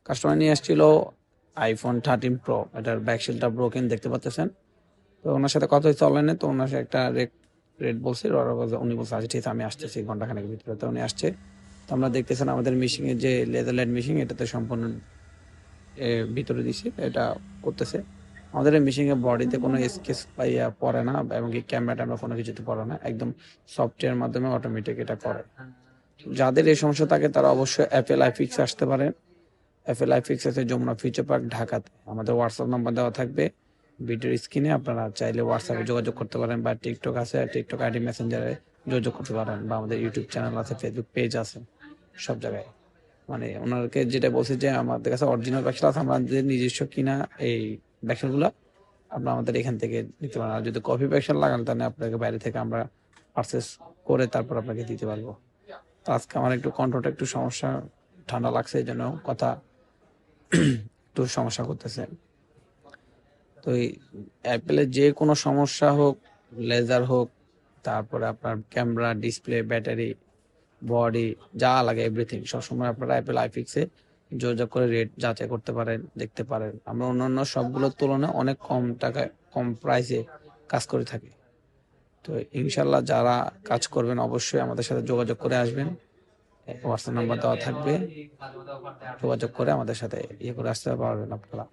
Customer নিয়ে আসছিল iPhone 13 pro, এটার ব্যাকশেলটা ব্রোকেন দেখতে পাচ্ছেন। তো ওনার সাথে কথা হয়েছে অনলাইনে, তো ওনার সাথে একটা রেট বলছে, উনি বলছে আচ্ছা ঠিক আছে আমি আসতেছি ঘন্টাখানেকের ভিতরে। তো উনি আসছে। তো আমরা দেখতেছেন আমাদের মেশিন এর যে লেজার লাইট মেশিন, এটাতে সম্পূর্ণ ভিতরে দিছি, এটা করতেছে। আমাদের এই মেশিন এর বডিতে কোনো স্কেচ পাইয়া পড়ে না, এবং কি ক্যামেরা ট্যামেরা কোনো কিছুতে পড়ে না, একদম সফটওয়্যার মাধ্যমে অটোমেটিক এটা করে। যাদের এই সমস্যা থাকে তারা অবশ্যই অ্যাপেল আইফিক্স আসতে পারেন। অ্যাপেল আইফিক্স আছে যমুনা ফিউচার পার্ক, ঢাকাতে। আমাদের হোয়াটসঅ্যাপ নাম্বার দেওয়া থাকবে ভিডিওর স্ক্রিনে, আপনারা চাইলে হোয়াটসঅ্যাপে যোগাযোগ করতে পারেন, বা টিকটক আছে, টিকটক আইডি মেসেঞ্জারে যোগাযোগ করতে পারেন, বা আমাদের ইউটিউব চ্যানেল আছে, ফেসবুক পেজ আছে, সব জায়গায়। মানে ওনাকে যেটা বলছে যে আমাদের কাছে অরিজিনাল ব্যাকসেল আছে, আমাদের নিজস্ব কিনা এই ব্যাকসেলগুলো আপনারা আমাদের এখান থেকে নিতে পারেন। আর যদি কপি ব্যাকসেল লাগান তাহলে আপনাকে বাইরে থেকে আমরা পারচেস করে তারপর আপনাকে দিতে পারবো। তো আজকে আমার একটু কণ্ঠটা একটু সমস্যা, ঠান্ডা লাগছে, এই জন্য কথা একটু সমস্যা করতেছে। তো এই অ্যাপেলের যে কোনো সমস্যা হোক, লেজার হোক, তারপরে আপনার ক্যামেরা, ডিসপ্লে, ব্যাটারি, বডি, যা লাগে এভরিথিং সবসময় আপনারা অ্যাপেল আইফিক্সে যোগাযোগ করে রেট যাচাই করতে পারেন, দেখতে পারেন। আমরা অন্যান্য সবগুলোর তুলনায় অনেক কম টাকায়, কম প্রাইসে কাজ করে থাকি। তো ইনশাল্লাহ যারা কাজ করবেন অবশ্যই আমাদের সাথে যোগাযোগ করে আসবেন। হোয়াটসঅ্যাপ নাম্বার দেওয়া থাকবে, যোগাযোগ করে আমাদের সাথে ইয়ে করে আসতে পারবেন আপনারা।